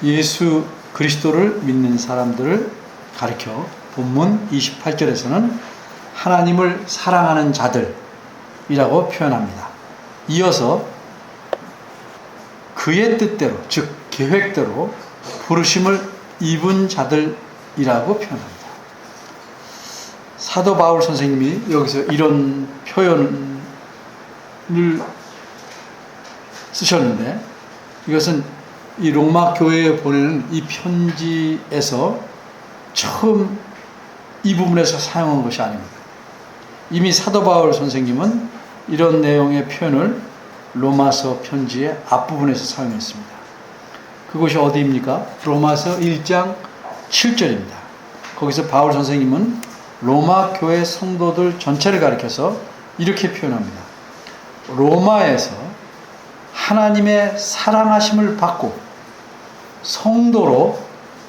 예수 그리스도를 믿는 사람들을 가리켜 본문 28절에서는 하나님을 사랑하는 자들이라고 표현합니다. 이어서 그의 뜻대로, 즉 계획대로 부르심을 입은 자들이라고 표현합니다. 사도 바울 선생님이 여기서 이런 표현을 쓰셨는데, 이것은 이 로마 교회에 보내는 이 편지에서 처음 이 부분에서 사용한 것이 아닙니다. 이미 사도 바울 선생님은 이런 내용의 표현을 로마서 편지의 앞부분에서 사용했습니다. 그것이 어디입니까? 로마서 1장 7절입니다. 거기서 바울 선생님은 로마 교회 성도들 전체를 가리켜서 이렇게 표현합니다. 로마에서 하나님의 사랑하심을 받고 성도로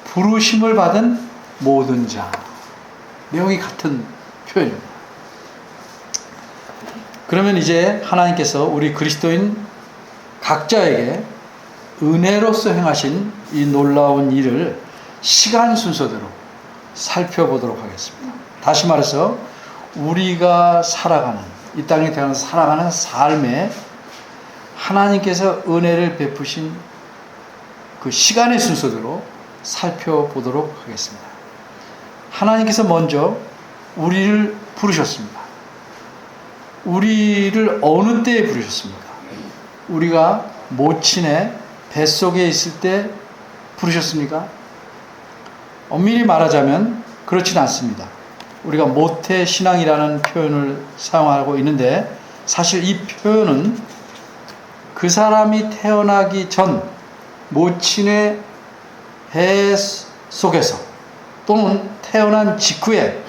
부르심을 받은 모든 자. 내용이 같은 표현입니다. 그러면 이제 하나님께서 우리 그리스도인 각자에게 은혜로서 행하신 이 놀라운 일을 시간 순서대로 살펴보도록 하겠습니다. 다시 말해서 우리가 살아가는, 이 땅에 태어나서 살아가는 삶에 하나님께서 은혜를 베푸신 그 시간의 순서대로 살펴보도록 하겠습니다. 하나님께서 먼저 우리를 부르셨습니다. 우리를 어느 때에 부르셨습니까? 우리가 모친의 뱃속에 있을 때 부르셨습니까? 엄밀히 말하자면 그렇진 않습니다. 우리가 모태신앙이라는 표현을 사용하고 있는데, 사실 이 표현은 그 사람이 태어나기 전 모친의 배 속에서 또는 태어난 직후에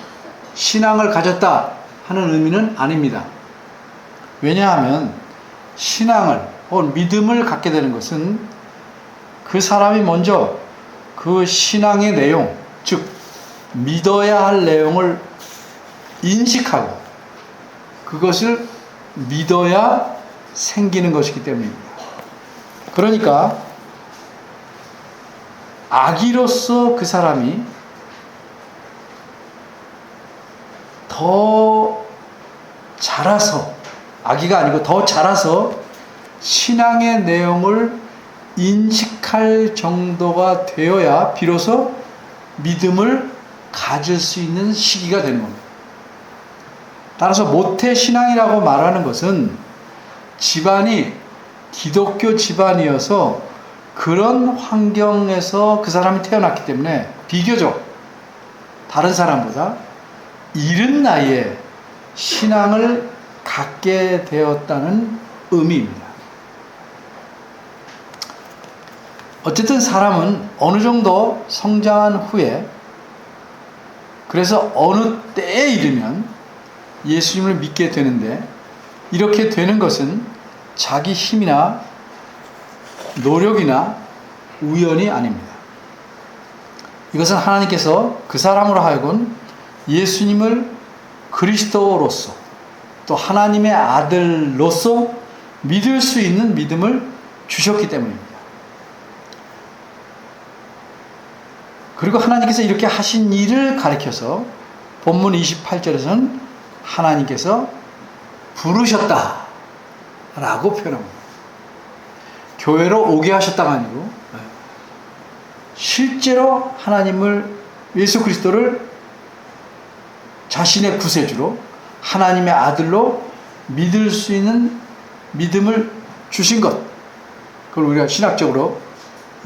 신앙을 가졌다 하는 의미는 아닙니다. 왜냐하면 신앙을 혹은 믿음을 갖게 되는 것은 그 사람이 먼저 그 신앙의 내용, 즉 믿어야 할 내용을 인식하고 그것을 믿어야 생기는 것이기 때문입니다. 그러니까 아기로서 그 사람이 더 자라서, 아기가 아니고 더 자라서 신앙의 내용을 인식할 정도가 되어야 비로소 믿음을 가질 수 있는 시기가 되는 겁니다. 따라서 모태신앙이라고 말하는 것은 집안이 기독교 집안이어서 그런 환경에서 그 사람이 태어났기 때문에 비교적 다른 사람보다 이른 나이에 신앙을 갖게 되었다는 의미입니다. 어쨌든 사람은 어느 정도 성장한 후에, 그래서 어느 때에 이르면 예수님을 믿게 되는데, 이렇게 되는 것은 자기 힘이나 노력이나 우연이 아닙니다. 이것은 하나님께서 그 사람으로 하여금 예수님을 그리스도로서 또 하나님의 아들로서 믿을 수 있는 믿음을 주셨기 때문입니다. 그리고 하나님께서 이렇게 하신 일을 가리켜서 본문 28절에서는 하나님께서 부르셨다 라고 표현합니다. 교회로 오게 하셨다가 아니고 실제로 하나님을, 예수 그리스도를 자신의 구세주로 하나님의 아들로 믿을 수 있는 믿음을 주신 것, 그걸 우리가 신학적으로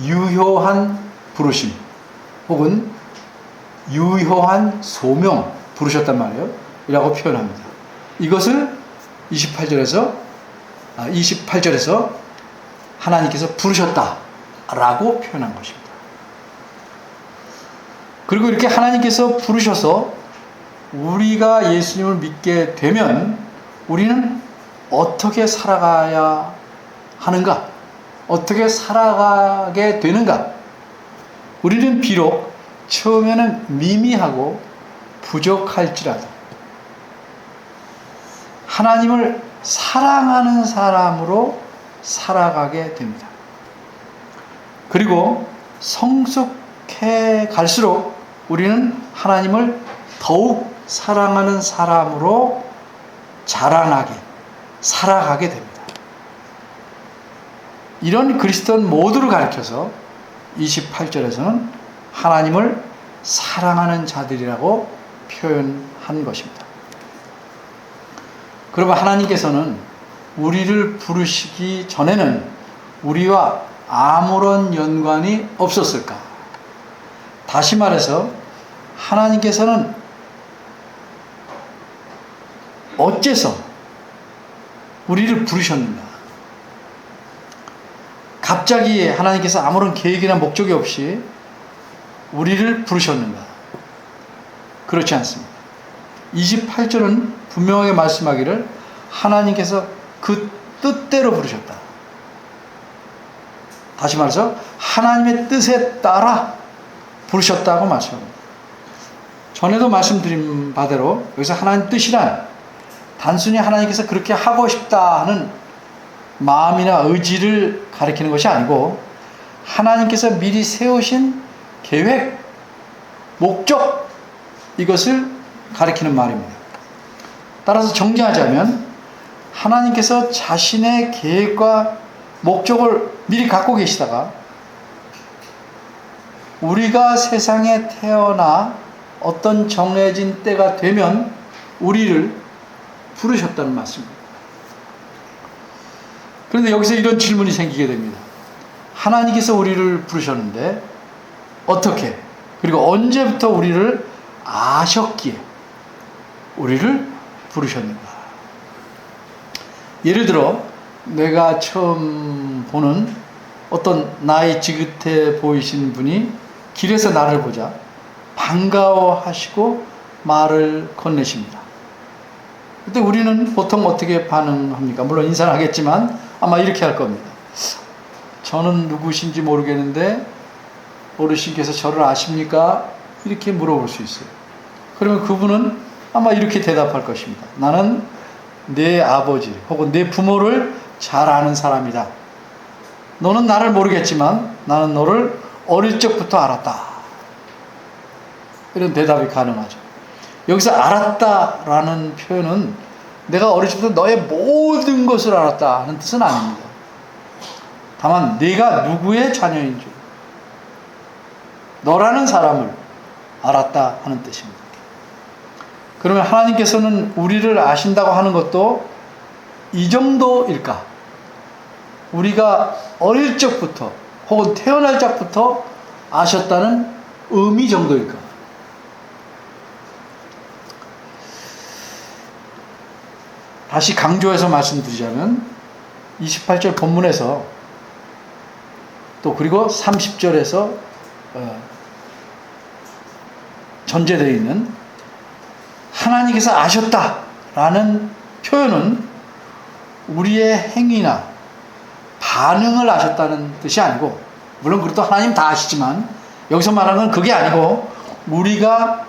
유효한 부르심 혹은 유효한 소명, 부르셨단 말이에요 이라고 표현합니다. 이것을 28절에서 하나님께서 부르셨다 라고 표현한 것입니다. 그리고 이렇게 하나님께서 부르셔서 우리가 예수님을 믿게 되면 우리는 어떻게 살아가야 하는가? 어떻게 살아가게 되는가? 우리는 비록 처음에는 미미하고 부족할지라도 하나님을 사랑하는 사람으로 살아가게 됩니다. 그리고 성숙해 갈수록 우리는 하나님을 더욱 사랑하는 사람으로 자라나게, 살아가게 됩니다. 이런 그리스도인 모두를 가리켜서 28절에서는 하나님을 사랑하는 자들이라고 표현한 것입니다. 그러면 하나님께서는 우리를 부르시기 전에는 우리와 아무런 연관이 없었을까? 다시 말해서 하나님께서는 어째서 우리를 부르셨는가? 갑자기 하나님께서 아무런 계획이나 목적이 없이 우리를 부르셨는가? 그렇지 않습니다. 28절은 분명하게 말씀하기를 하나님께서 그 뜻대로 부르셨다. 다시 말해서 하나님의 뜻에 따라 부르셨다고 말씀합니다. 전에도 말씀드린 바대로 여기서 하나님 뜻이란 단순히 하나님께서 그렇게 하고 싶다 하는 마음이나 의지를 가리키는 것이 아니고 하나님께서 미리 세우신 계획, 목적, 이것을 가리키는 말입니다. 따라서 정리하자면 하나님께서 자신의 계획과 목적을 미리 갖고 계시다가 우리가 세상에 태어나 어떤 정해진 때가 되면 우리를 부르셨다는 말씀입니다. 그런데 여기서 이런 질문이 생기게 됩니다. 하나님께서 우리를 부르셨는데 어떻게, 그리고 언제부터 우리를 아셨기에 우리를 부르셨는가? 예를 들어 내가 처음 보는 어떤 나이 지긋해 보이신 분이 길에서 나를 보자 반가워하시고 말을 건네십니다. 그때 우리는 보통 어떻게 반응합니까? 물론 인사를 하겠지만 아마 이렇게 할 겁니다. 저는 누구신지 모르겠는데 어르신께서 저를 아십니까? 이렇게 물어볼 수 있어요. 그러면 그분은 아마 이렇게 대답할 것입니다. 나는 내 아버지 혹은 내 부모를 잘 아는 사람이다. 너는 나를 모르겠지만 나는 너를 어릴 적부터 알았다. 이런 대답이 가능하죠. 여기서 알았다라는 표현은 내가 어릴 적부터 너의 모든 것을 알았다 하는 뜻은 아닙니다. 다만 네가 누구의 자녀인 줄, 너라는 사람을 알았다 하는 뜻입니다. 그러면 하나님께서는 우리를 아신다고 하는 것도 이 정도일까? 우리가 어릴 적부터 혹은 태어날 적부터 아셨다는 의미 정도일까? 다시 강조해서 말씀드리자면 28절 본문에서 또 그리고 30절에서 전제되어 있는 하나님께서 아셨다라는 표현은 우리의 행위나 반응을 아셨다는 뜻이 아니고, 물론 그것도 하나님 다 아시지만 여기서 말하는 건 그게 아니고 우리가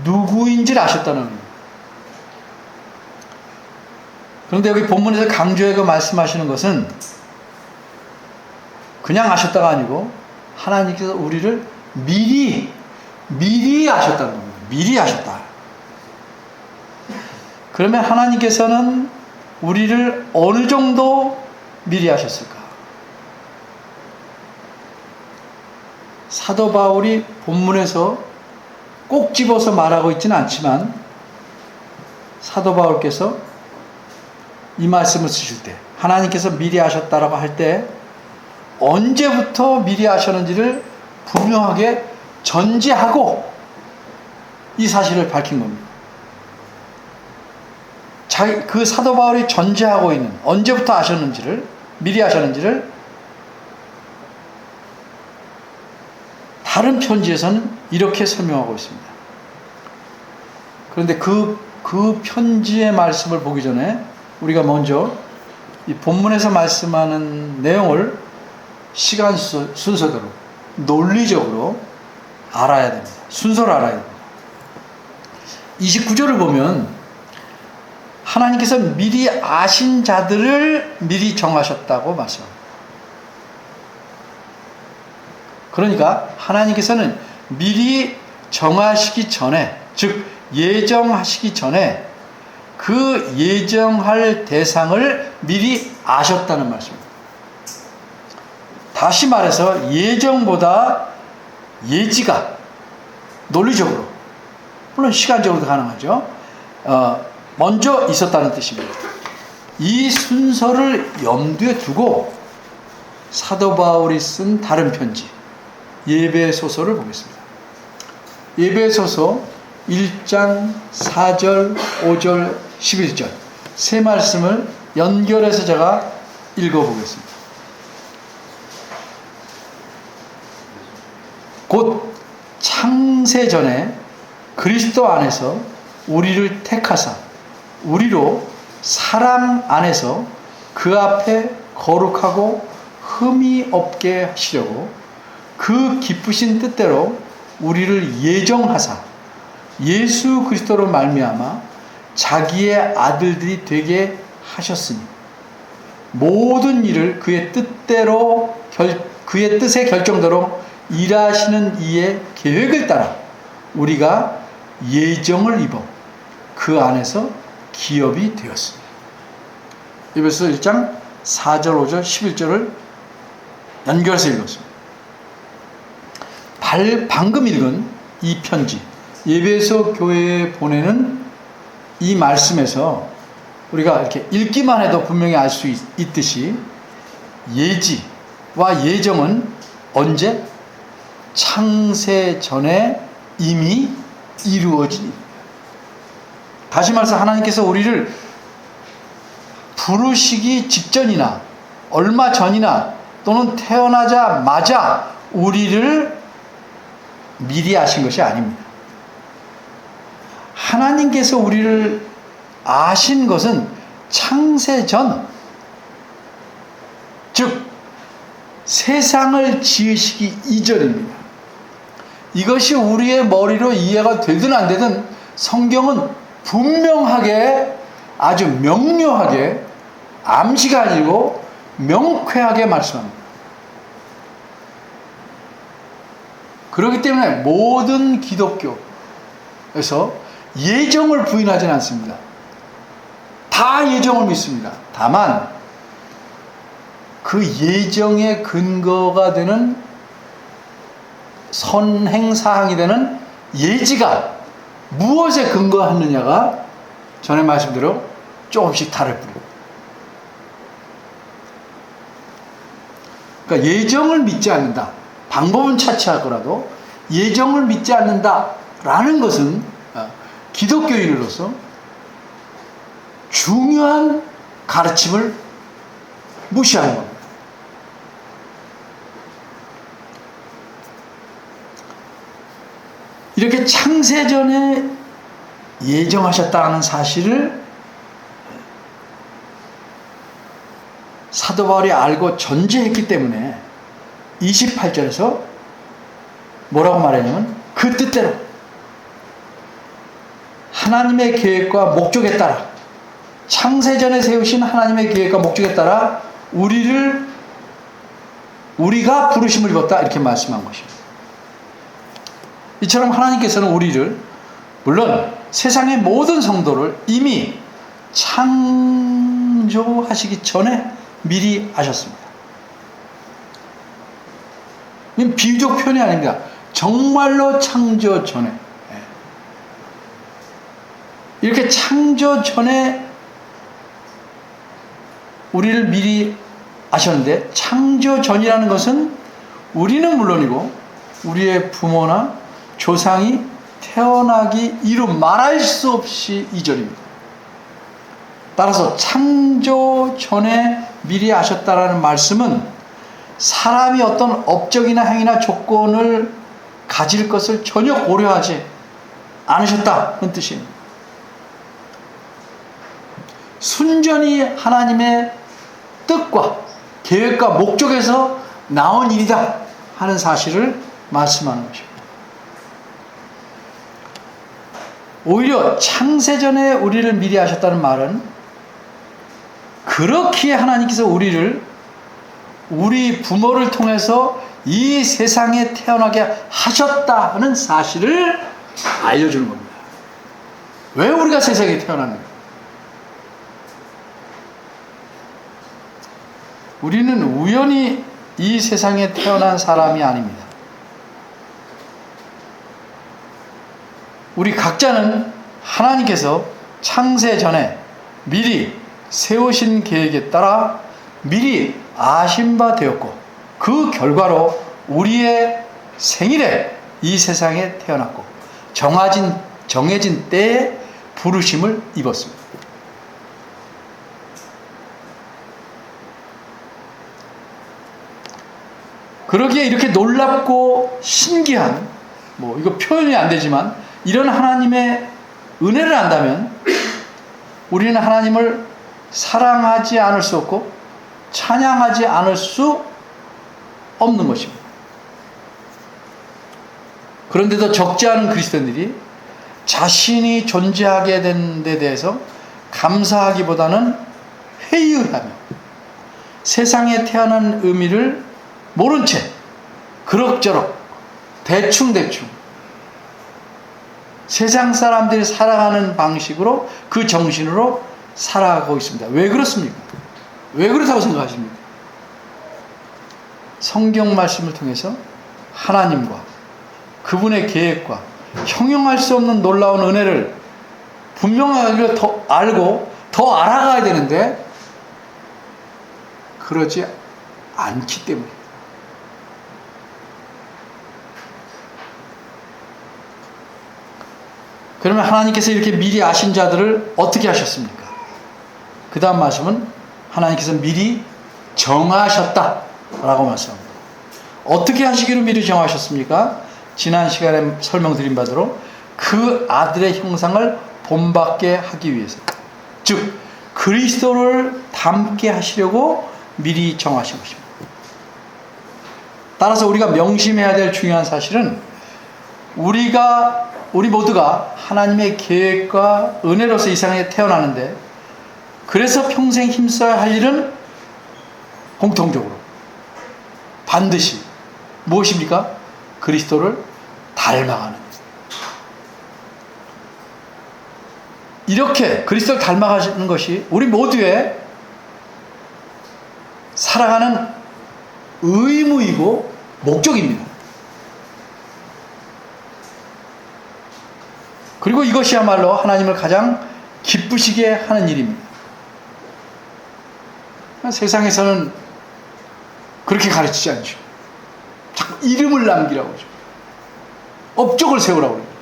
누구인지를 아셨다는 겁니다. 그런데 여기 본문에서 강조해서 말씀하시는 것은 그냥 아셨다가 아니고 하나님께서 우리를 미리 아셨다는 겁니다. 미리 아셨다. 그러면 하나님께서는 우리를 어느 정도 미리 아셨을까? 사도 바울이 본문에서 꼭 집어서 말하고 있지는 않지만 사도 바울께서 이 말씀을 쓰실 때 하나님께서 미리 아셨다라고 할 때 언제부터 미리 아셨는지를 분명하게 전제하고 이 사실을 밝힌 겁니다. 그 사도 바울이 전제하고 있는 언제부터 아셨는지를, 미리 아셨는지를 다른 편지에서는 이렇게 설명하고 있습니다. 그런데 그 편지의 말씀을 보기 전에 우리가 먼저 이 본문에서 말씀하는 내용을 시간 순서대로 논리적으로 알아야 됩니다. 순서를 알아야 됩니다. 29절을 보면 하나님께서 미리 아신 자들을 미리 정하셨다고 말씀합니다. 그러니까 하나님께서는 미리 정하시기 전에, 즉 예정하시기 전에 그 예정할 대상을 미리 아셨다는 말씀입니다. 다시 말해서 예정보다 예지가 논리적으로, 물론 시간적으로도 가능하죠, 먼저 있었다는 뜻입니다. 이 순서를 염두에 두고 사도 바울이 쓴 다른 편지 예배소서를 보겠습니다. 예배소서 1장 4절, 5절, 11절 세 말씀을 연결해서 제가 읽어보겠습니다. 곧 창세전에 그리스도 안에서 우리를 택하사 우리로 사랑 안에서 그 앞에 거룩하고 흠이 없게 하시려고 그 기쁘신 뜻대로 우리를 예정하사 예수 그리스도로 말미암아 자기의 아들들이 되게 하셨으니 모든 일을 그의 뜻대로 그의 뜻의 결정대로 일하시는 이의 계획을 따라 우리가 예정을 입어 그 안에서 기업이 되었습니다. 에베소 1장 4절, 5절, 11절을 연결해서 읽었습니다. 방금 읽은 이 편지, 에베소 교회에 보내는 이 말씀에서 우리가 이렇게 읽기만 해도 분명히 알 수 있듯이 예지와 예정은 언제? 창세 전에 이미 이루어진 일입니다. 다시 말해서 하나님께서 우리를 부르시기 직전이나 얼마 전이나 또는 태어나자마자 우리를 미리 아신 것이 아닙니다. 하나님께서 우리를 아신 것은 창세전, 즉 세상을 지으시기 이전입니다. 이것이 우리의 머리로 이해가 되든 안 되든 성경은 분명하게, 아주 명료하게, 암시가 아니고 명쾌하게 말씀합니다. 그렇기 때문에 모든 기독교에서 예정을 부인하지는 않습니다. 다 예정을 믿습니다. 다만 그 예정의 근거가 되는 선행사항이 되는 예지가 무엇에 근거하느냐가 전에 말씀대로 조금씩 다를 뿐입니다. 그러니까 예정을 믿지 않는다. 방법은 차치하더라도 예정을 믿지 않는다라는 것은 기독교인으로서 중요한 가르침을 무시하는 겁니다. 이렇게 창세전에 예정하셨다는 사실을 사도 바울이 알고 전제했기 때문에 28절에서 뭐라고 말하냐면 그 뜻대로 하나님의 계획과 목적에 따라, 창세전에 세우신 하나님의 계획과 목적에 따라 우리가 부르심을 입었다, 이렇게 말씀한 것입니다. 이처럼 하나님께서는 우리를, 물론 세상의 모든 성도를 이미 창조하시기 전에 미리 아셨습니다. 이건 비유적 표현이 아닙니다. 정말로 창조 전에, 이렇게 창조 전에 우리를 미리 아셨는데, 창조 전이라는 것은 우리는 물론이고 우리의 부모나 조상이 태어나기 이루 말할 수 없이 이전입니다. 따라서 창조 전에 미리 아셨다라는 말씀은 사람이 어떤 업적이나 행위나 조건을 가질 것을 전혀 고려하지 않으셨다는 뜻입니다. 순전히 하나님의 뜻과 계획과 목적에서 나온 일이다 하는 사실을 말씀하는 것입니다. 오히려 창세전에 우리를 미리 하셨다는 말은 그렇기에 하나님께서 우리 부모를 통해서 이 세상에 태어나게 하셨다는 사실을 알려주는 겁니다. 왜 우리가 세상에 태어났는가? 우리는 우연히 이 세상에 태어난 사람이 아닙니다. 우리 각자는 하나님께서 창세 전에 미리 세우신 계획에 따라 미리 아신 바 되었고, 그 결과로 우리의 생일에 이 세상에 태어났고 정해진 때에 부르심을 입었습니다. 그러기에 이렇게 놀랍고 신기한, 이거 표현이 안 되지만 이런 하나님의 은혜를 안다면 우리는 하나님을 사랑하지 않을 수 없고 찬양하지 않을 수 없는 것입니다. 그런데도 적지 않은 그리스도인들이 자신이 존재하게 된 데 대해서 감사하기보다는 회의하며 세상에 태어난 의미를 모른 채 그럭저럭 대충대충 세상 사람들이 살아가는 방식으로, 그 정신으로 살아가고 있습니다. 왜 그렇습니까? 왜 그렇다고 생각하십니까? 성경 말씀을 통해서 하나님과 그분의 계획과 형용할 수 없는 놀라운 은혜를 분명하게 더 알고 더 알아가야 되는데 그러지 않기 때문입니다. 그러면 하나님께서 이렇게 미리 아신 자들을 어떻게 하셨습니까? 그 다음 말씀은 하나님께서 미리 정하셨다라고 말씀합니다. 어떻게 하시기로 미리 정하셨습니까? 지난 시간에 설명드린 바대로 그 아들의 형상을 본받게 하기 위해서, 즉 그리스도를 닮게 하시려고 미리 정하신 것입니다. 따라서 우리가 명심해야 될 중요한 사실은 우리 모두가 하나님의 계획과 은혜로서 이 세상에 태어나는데, 그래서 평생 힘써야 할 일은 공통적으로 반드시 무엇입니까? 그리스도를 닮아가는 것. 이렇게 그리스도를 닮아가는 것이 우리 모두의 살아가는 의무이고 목적입니다. 그리고 이것이야말로 하나님을 가장 기쁘시게 하는 일입니다. 세상에서는 그렇게 가르치지 않죠. 자꾸 이름을 남기라고 하죠. 업적을 세우라고 합니다.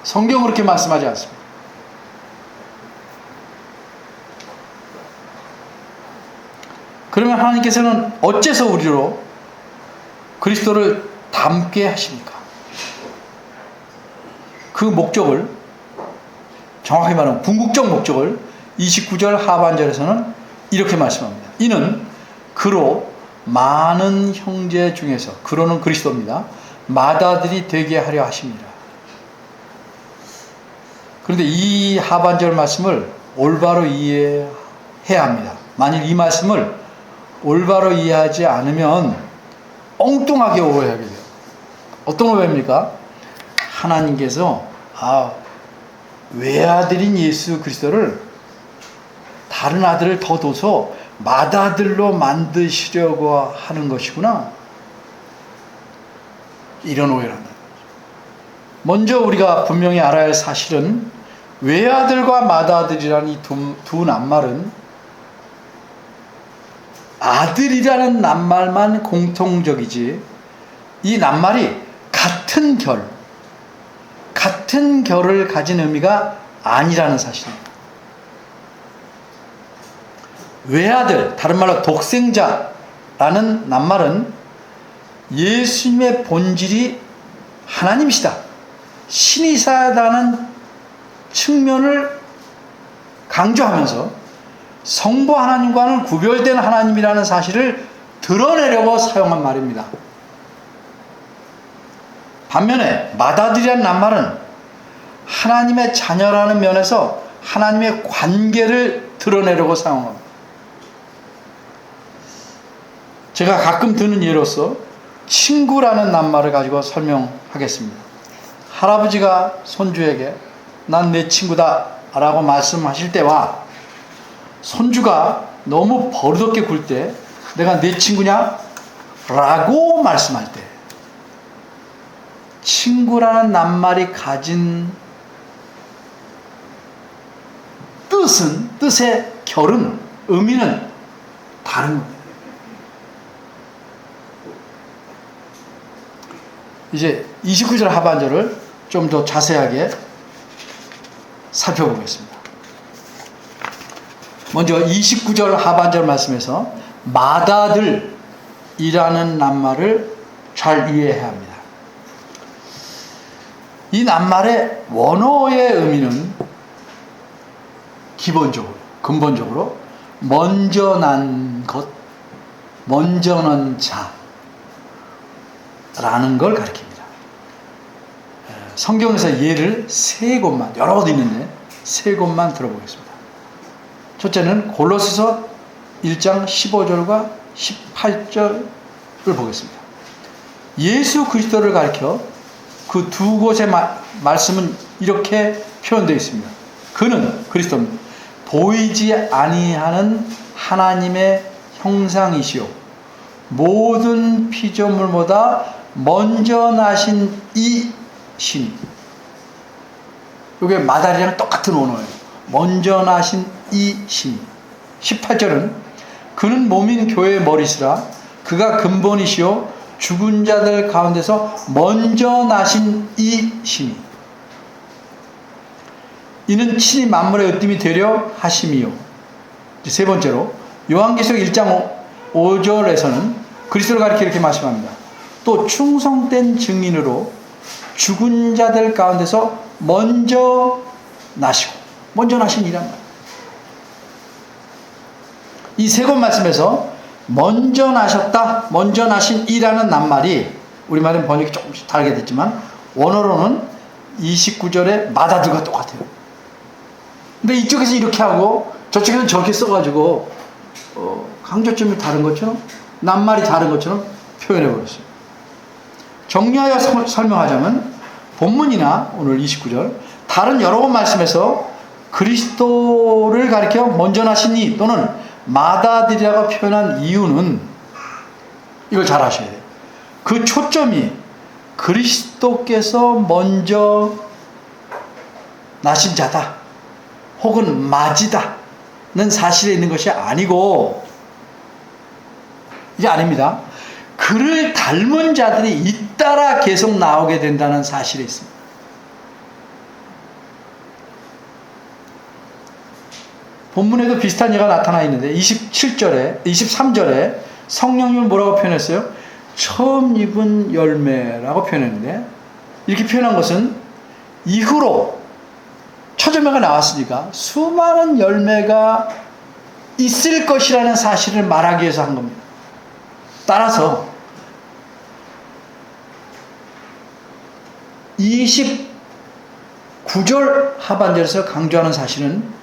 성경은 그렇게 말씀하지 않습니다. 그러면 하나님께서는 어째서 우리로 그리스도를 닮게 하십니까? 그 목적을, 정확히 말하면 궁극적 목적을 29절 하반절에서는 이렇게 말씀합니다. 이는 그로 많은 형제 중에서, 그로는 그리스도입니다, 맏아들이 되게 하려 하십니다. 그런데 이 하반절 말씀을 올바로 이해해야 합니다. 만일 이 말씀을 올바로 이해하지 않으면 엉뚱하게 오해하게 돼요. 어떤 오해입니까? 하나님께서 외아들인 예수 그리스도를, 다른 아들을 더 둬서 맏아들로 만드시려고 하는 것이구나, 이런 오해를 한다. 먼저 우리가 분명히 알아야 할 사실은 외아들과 맏아들이라는 이 두 낱말은 아들이라는 낱말만 공통적이지, 이 낱말이 같은 결을 가진 의미가 아니라는 사실입니다. 외아들, 다른 말로 독생자라는 낱말은 예수님의 본질이 하나님이시다, 신이시다는 측면을 강조하면서 성부 하나님과는 구별된 하나님이라는 사실을 드러내려고 사용한 말입니다. 반면에 맏아들이라는 낱말은 하나님의 자녀라는 면에서 하나님의 관계를 드러내려고 사용합니다. 제가 가끔 드는 예로서 친구라는 낱말을 가지고 설명하겠습니다. 할아버지가 손주에게 난 내 친구다 라고 말씀하실 때와 손주가 너무 버릇없게 굴 때 내가 내 친구냐? 라고 말씀할 때 친구라는 낱말이 가진 뜻의 결은, 의미는 다른 겁니다. 이제 29절 하반절을 좀 더 자세하게 살펴보겠습니다. 먼저 29절 하반절 말씀에서 맏아들이라는 낱말을 잘 이해해야 합니다. 이 낱말의 원어의 의미는 근본적으로 먼저 난 것, 먼저 난 자라는 걸 가리킵니다. 성경에서 예를 세 곳만, 여러 곳 있는데 세 곳만 들어보겠습니다. 첫째는 골로새서 1장 15절과 18절을 보겠습니다. 예수 그리스도를 가리켜 그 두 곳의 말씀은 이렇게 표현되어 있습니다. 그는, 그리스도는 보이지 아니하는 하나님의 형상이시요 모든 피조물보다 먼저 나신 이 신이, 이게 맏아들이랑 똑같은 언어예요. 먼저 나신 이 신이. 18절은 그는 몸인 교회의 머리시라 그가 근본이시요 죽은 자들 가운데서 먼저 나신 이 신이. 이는 친히 만물의 으뜸이 되려 하심이요. 세 번째로 요한계시록 1장 5절에서는 그리스도를 가리켜 이렇게 말씀합니다. 또 충성된 증인으로 죽은 자들 가운데서 먼저 나시고, 먼저 나신 이란 말. 이 세 곳 말씀에서 먼저 나셨다, 먼저 나신 이라는 낱말이 우리말은 번역이 조금씩 다르게 됐지만 원어로는 29절의 맏아들과 똑같아요. 근데 이쪽에서 이렇게 하고 저쪽에서는 저렇게 써가지고 강조점이 다른 것처럼, 낱말이 다른 것처럼 표현해 버렸어요. 정리하여 설명하자면 본문이나 오늘 29절 다른 여러 번 말씀에서 그리스도를 가리켜 먼저 나신 이 또는 맏아들이라고 표현한 이유는 이걸 잘 아셔야 돼요. 그 초점이 그리스도께서 먼저 나신 자다 혹은 맏이다는 사실에 있는 것이 아니고, 이게 아닙니다. 그를 닮은 자들이 잇따라 계속 나오게 된다는 사실이 있습니다. 본문에도 비슷한 예가 나타나 있는데 23절에 성령님을 뭐라고 표현했어요? 처음 입은 열매라고 표현했는데, 이렇게 표현한 것은 이후로 첫 열매가 나왔으니까 수많은 열매가 있을 것이라는 사실을 말하기 위해서 한 겁니다. 따라서 29절 하반절에서 강조하는 사실은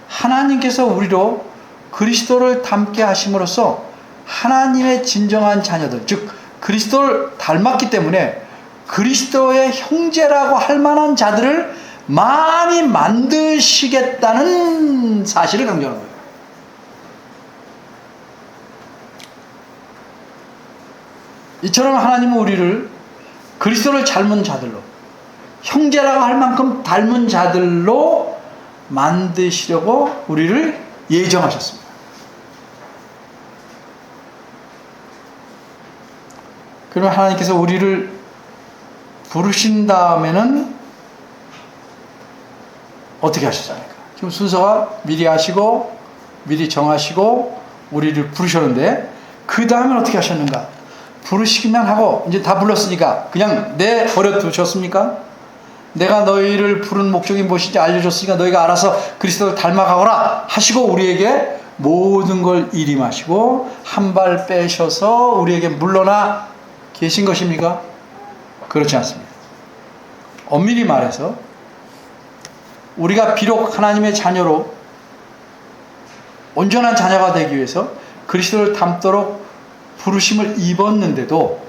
하나님께서 우리로 그리스도를 닮게 하심으로써 하나님의 진정한 자녀들, 즉 그리스도를 닮았기 때문에 그리스도의 형제라고 할 만한 자들을 많이 만드시겠다는 사실을 강조하는 거예요. 이처럼 하나님은 우리를 그리스도를 닮은 자들로, 형제라고 할 만큼 닮은 자들로 만드시려고 우리를 예정하셨습니다. 그러면 하나님께서 우리를 부르신 다음에는 어떻게 하셨습니까? 지금 순서가 미리 하시고 미리 정하시고 우리를 부르셨는데 그 다음엔 어떻게 하셨는가? 부르시기만 하고 이제 다 불렀으니까 그냥 내버려 두셨습니까? 내가 너희를 부른 목적이 무엇인지 알려줬으니까 너희가 알아서 그리스도를 닮아가거라 하시고 우리에게 모든 걸 일임하시고 한 발 빼셔서 우리에게 물러나 계신 것입니까? 그렇지 않습니다. 엄밀히 말해서 우리가 비록 하나님의 자녀로 온전한 자녀가 되기 위해서 그리스도를 닮도록 부르심을 입었는데도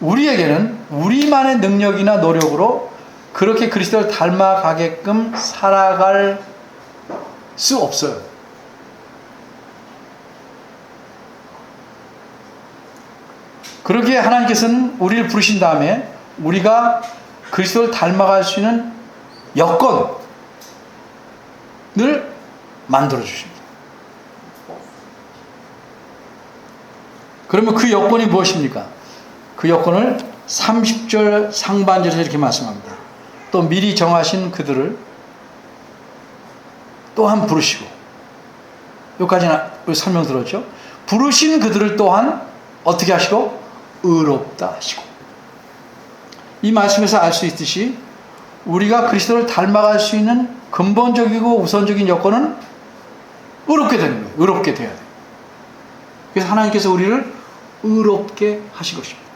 우리에게는 우리만의 능력이나 노력으로 그렇게 그리스도를 닮아가게끔 살아갈 수 없어요. 그러기에 하나님께서는 우리를 부르신 다음에 우리가 그리스도를 닮아갈 수 있는 여건을 만들어 주십니다. 그러면 그 여건이 무엇입니까? 그 여건을 30절 상반절에서 이렇게 말씀합니다. 또 미리 정하신 그들을 또한 부르시고, 여기까지는 설명 들었죠? 부르신 그들을 또한 어떻게 하시고? 의롭다 하시고. 이 말씀에서 알 수 있듯이 우리가 그리스도를 닮아갈 수 있는 근본적이고 우선적인 여건은 의롭게 되는 거예요. 의롭게 돼야 돼요. 그래서 하나님께서 우리를 의롭게 하신 것입니다.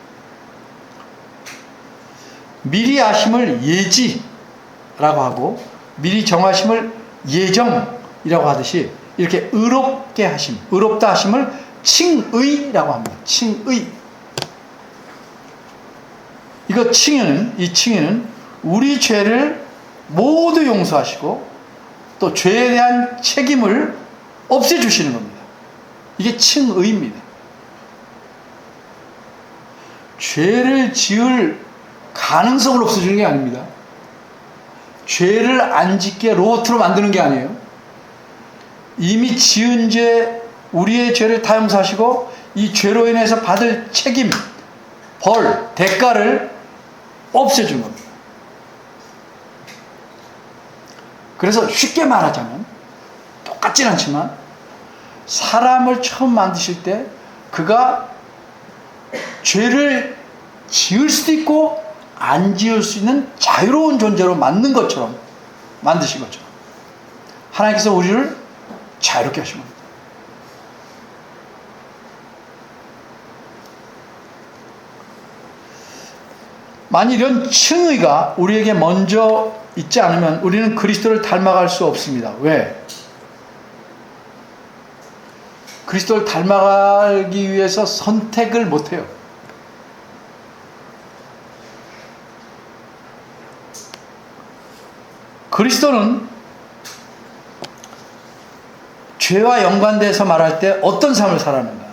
미리 아심을 예지라고 하고 미리 정하심을 예정이라고 하듯이 이렇게 의롭게 하심, 의롭다 하심을 칭의라고 합니다. 칭의. 이 칭의는 우리 죄를 모두 용서하시고 또 죄에 대한 책임을 없애주시는 겁니다. 이게 칭의입니다. 죄를 지을 가능성을 없애주는 게 아닙니다. 죄를 안 짓게 로봇으로 만드는 게 아니에요. 이미 지은 죄, 우리의 죄를 다 용서하시고 이 죄로 인해서 받을 책임, 벌, 대가를 없애준 겁니다. 그래서 쉽게 말하자면 똑같진 않지만 사람을 처음 만드실 때 그가 죄를 지을 수도 있고 안 지을 수 있는 자유로운 존재로 만든 것처럼 만드신 것처럼 하나님께서 우리를 자유롭게 하신 겁니다. 만일 이런 칭의가 우리에게 먼저 있지 않으면 우리는 그리스도를 닮아갈 수 없습니다. 왜? 그리스도를 닮아가기 위해서 선택을 못해요. 그리스도는 죄와 연관돼서 말할 때 어떤 삶을 살았는가?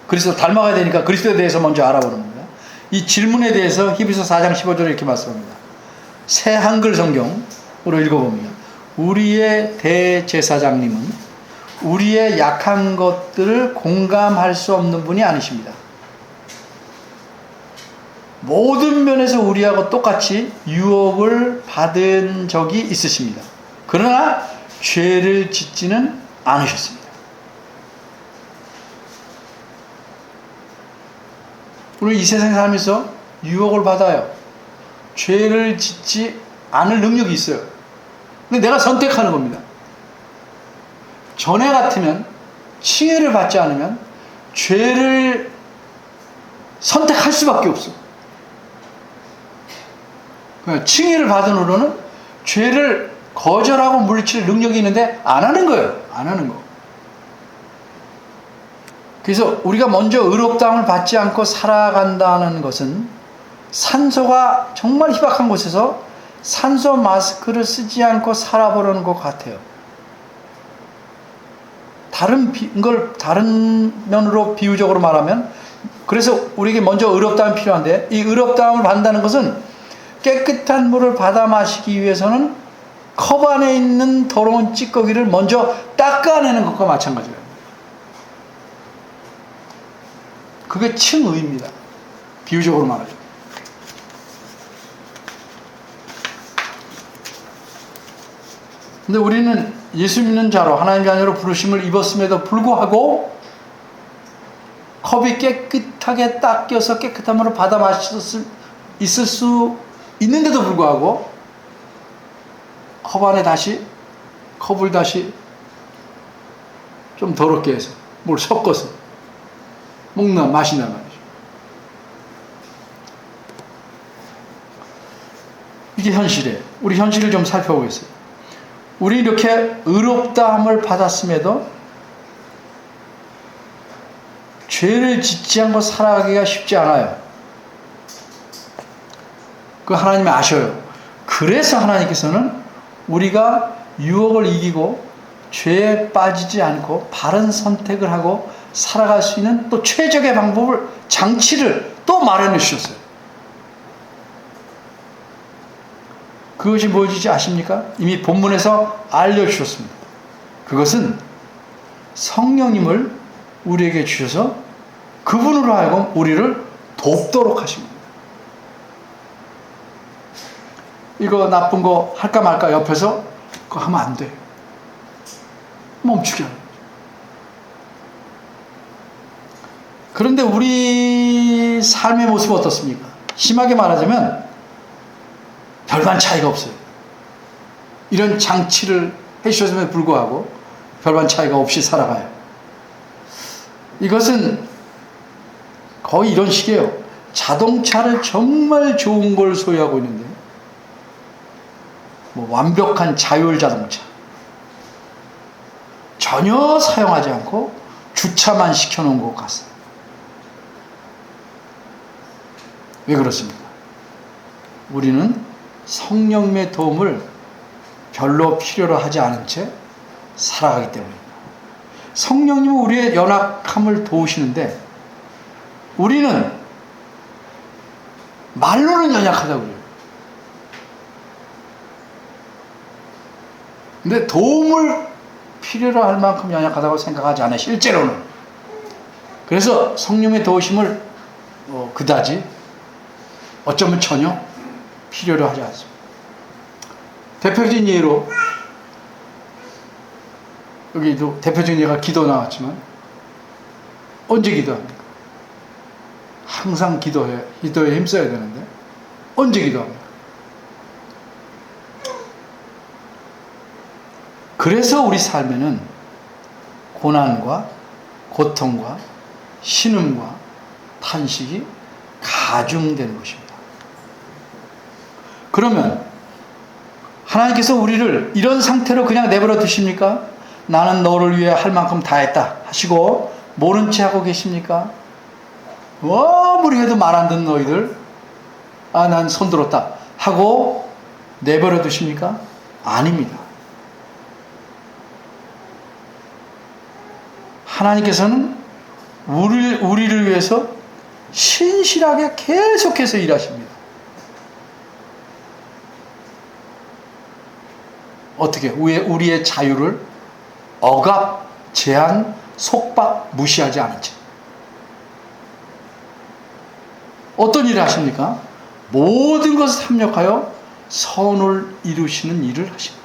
그리스도 닮아가야 되니까 그리스도에 대해서 먼저 알아보는 겁니다. 이 질문에 대해서 히브리서 4장 15절에 이렇게 말씀합니다. 새 한글 성경으로 읽어봅니다. 우리의 대제사장님은 우리의 약한 것들을 공감할 수 없는 분이 아니십니다. 모든 면에서 우리하고 똑같이 유혹을 받은 적이 있으십니다. 그러나 죄를 짓지는 않으셨습니다. 우리 이 세상에 살면서 유혹을 받아요. 죄를 짓지 않을 능력이 있어요. 근데 내가 선택하는 겁니다. 전에 같으면, 칭의를 받지 않으면 죄를 선택할 수밖에 없어. 칭의를 받은 후로는 죄를 거절하고 물리칠 능력이 있는데 안 하는 거예요. 안 하는 거. 그래서 우리가 먼저 의롭다함을 받지 않고 살아간다는 것은 산소가 정말 희박한 곳에서 산소 마스크를 쓰지 않고 살아보려는 것 같아요. 다른 면으로 비유적으로 말하면, 그래서 우리에게 먼저 의롭다함이 필요한데, 이 의롭다함을 받는다는 것은 깨끗한 물을 받아 마시기 위해서는 컵 안에 있는 더러운 찌꺼기를 먼저 닦아내는 것과 마찬가지예요. 그게 칭의입니다. 비유적으로 말하죠. 근데 우리는 예수 믿는 자로 하나님 자녀로 부르심을 입었음에도 불구하고 컵이 깨끗하게 닦여서 깨끗한 물을 받아 마실 있을 수 있는데도 불구하고 컵 안에 컵을 다시 좀 더럽게 해서 뭘 섞어서 마신단 말이죠. 이게 현실이에요. 우리 현실을 좀 살펴보겠어요. 우리 이렇게 의롭다함을 받았음에도 죄를 짓지 않고 살아가기가 쉽지 않아요. 그 하나님이 아셔요. 그래서 하나님께서는 우리가 유혹을 이기고 죄에 빠지지 않고 바른 선택을 하고 살아갈 수 있는 또 최적의 방법을, 장치를 또 마련해 주셨어요. 그것이 무엇인지 아십니까? 이미 본문에서 알려주셨습니다. 그것은 성령님을 우리에게 주셔서 그분으로 하여금 우리를 돕도록 하십니다. 이거 나쁜 거 할까 말까 옆에서 그거 하면 안 돼. 멈추게 하는 거죠. 그런데 우리 삶의 모습은 어떻습니까? 심하게 말하자면 별반 차이가 없어요. 이런 장치를 해주셨음에도 불구하고 별반 차이가 없이 살아가요. 이것은 거의 이런 식이에요. 자동차를 정말 좋은 걸 소유하고 있는데 완벽한 자율 자동차 전혀 사용하지 않고 주차만 시켜놓은 것 같습니다. 왜 그렇습니까? 우리는 성령님의 도움을 별로 필요로 하지 않은 채 살아가기 때문입니다. 성령님은 우리의 연약함을 도우시는데 우리는 말로는 연약하다고 그래요. 근데 도움을 필요로 할 만큼 연약하다고 생각하지 않아요. 실제로는. 그래서 성령의 도우심을 그다지 어쩌면 전혀 필요로 하지 않습니다. 대표적인 예로 여기도 대표적인 예가 기도 나왔지만 언제 기도합니까? 항상 기도에 힘써야 되는데 언제 기도합니까? 그래서 우리 삶에는 고난과 고통과 신음과 탄식이 가중되는 것입니다. 그러면 하나님께서 우리를 이런 상태로 그냥 내버려 두십니까? 나는 너를 위해 할 만큼 다 했다 하시고 모른 채 하고 계십니까? 아무리 해도 말 안 듣는 너희들, 난 손들었다 하고 내버려 두십니까? 아닙니다. 하나님께서는 우리를 위해서 신실하게 계속해서 일하십니다. 어떻게? 우리의 자유를 억압, 제한, 속박, 무시하지 않은 채. 어떤 일을 하십니까? 모든 것을 합력하여 선을 이루시는 일을 하십니다.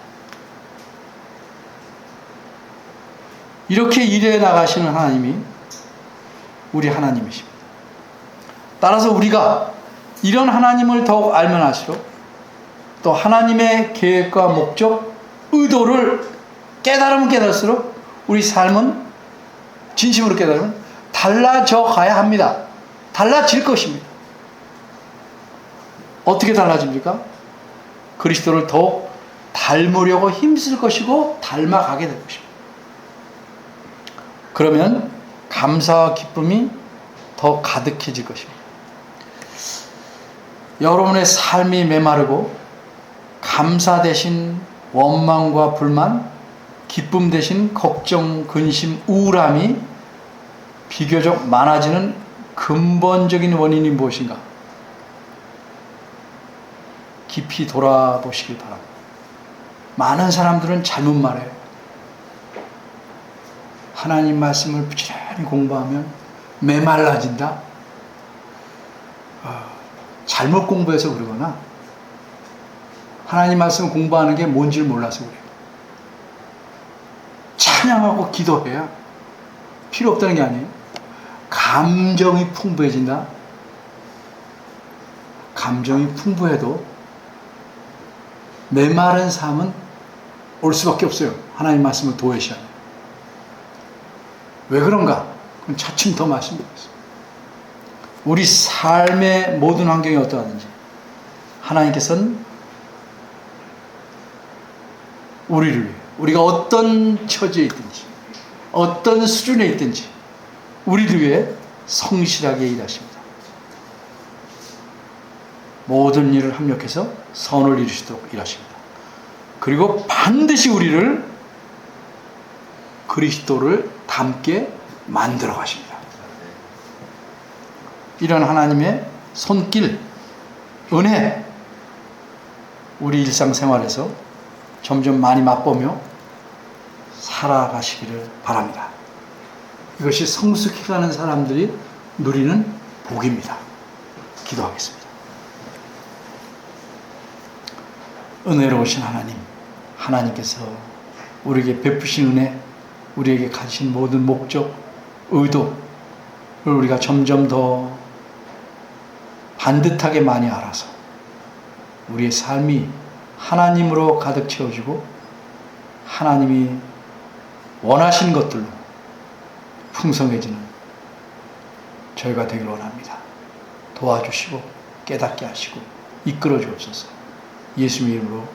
이렇게 일해 나가시는 하나님이 우리 하나님이십니다. 따라서 우리가 이런 하나님을 더욱 알면 알수록 또 하나님의 계획과 목적, 의도를 깨달으면 깨달을수록 우리 삶은 진심으로 깨달으면 달라져 가야 합니다. 달라질 것입니다. 어떻게 달라집니까? 그리스도를 더욱 닮으려고 힘쓸 것이고 닮아가게 될 것입니다. 그러면 감사와 기쁨이 더 가득해질 것입니다. 여러분의 삶이 메마르고 감사 대신 원망과 불만, 기쁨 대신 걱정, 근심, 우울함이 비교적 많아지는 근본적인 원인이 무엇인가? 깊이 돌아보시길 바랍니다. 많은 사람들은 잘못 말해요. 하나님 말씀을 부지런히 공부하면 메말라진다. 잘못 공부해서 그러거나 하나님 말씀을 공부하는 게 뭔지를 몰라서 그래요. 찬양하고 기도해야 필요 없다는 게 아니에요. 감정이 풍부해진다. 감정이 풍부해도 메마른 삶은 올 수밖에 없어요. 하나님 말씀을 도외시하면. 왜 그런가? 그럼 차츰 더 말씀드리겠습니다. 우리 삶의 모든 환경이 어떠하든지 하나님께서는 우리를 위해, 우리가 어떤 처지에 있든지 어떤 수준에 있든지 우리를 위해 성실하게 일하십니다. 모든 일을 합력해서 선을 이루시도록 일하십니다. 그리고 반드시 우리를 그리스도를 닮게 만들어 가십니다. 이런 하나님의 손길, 은혜, 우리 일상생활에서 점점 많이 맛보며 살아가시기를 바랍니다. 이것이 성숙해가는 사람들이 누리는 복입니다. 기도하겠습니다. 은혜로우신 하나님, 하나님께서 우리에게 베푸신 은혜, 우리에게 가진 모든 목적, 의도를 우리가 점점 더 반듯하게 많이 알아서 우리의 삶이 하나님으로 가득 채워지고 하나님이 원하신 것들로 풍성해지는 저희가 되길 원합니다. 도와주시고 깨닫게 하시고 이끌어 주옵소서. 예수님 이름으로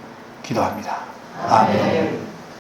기도합니다. 아멘.